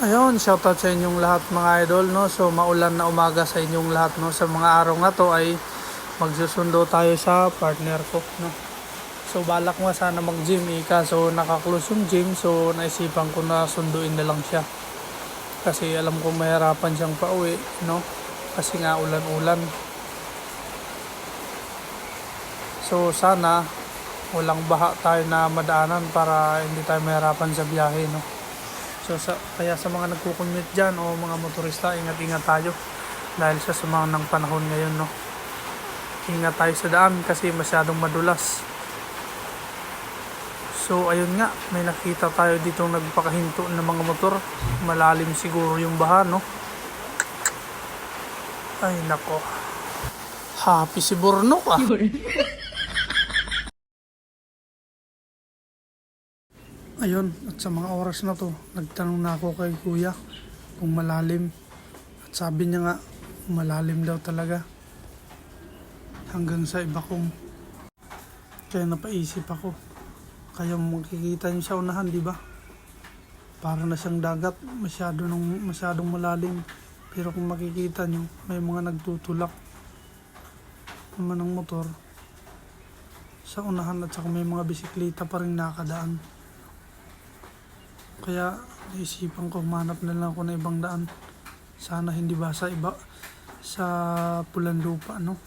Ayun, shoutout sa inyong lahat mga idol, no. So maulan na umaga sa inyong lahat, no. Sa mga araw na to ay magsusundo tayo sa partner ko, no. So balak nga sana mag-gym kaso naka-close yung gym, so naisipan ko na sunduin na lang siya. Kasi alam ko mahirapan siyang pauwi, no. Kasi nga ulan-ulan. So sana walang baha tayo na madaanan para hindi tayo mahirapan sa biyahe, no. So kaya sa mga nagko-commute dyan o mga motorista, ingat-ingat tayo dahil sa sumang ng panahon ngayon, no. Ingat tayo sa daan kasi masyadong madulas. So ayun nga, may nakita tayo dito nagpakahinto ng mga motor. Malalim siguro yung baha, no. Ay nako. Happy si Burnok ah. Ayun, at sa mga oras na to, nagtanong na ako kay kuya kung malalim. At sabi niya nga, malalim daw talaga. Hanggang sa iba kong, kaya napaisip ako. Kaya makikita niyo sa unahan, di ba? Para na siyang dagat, masyadong malalim. Pero kung makikita niyo, may mga nagtutulak naman ng motor sa unahan at saka may mga bisikleta pa rin nakadaan. Kaya naisipan ko, humanap na lang ako ng ibang daan. Sana hindi ba sa iba, sa Pulanlupa, no?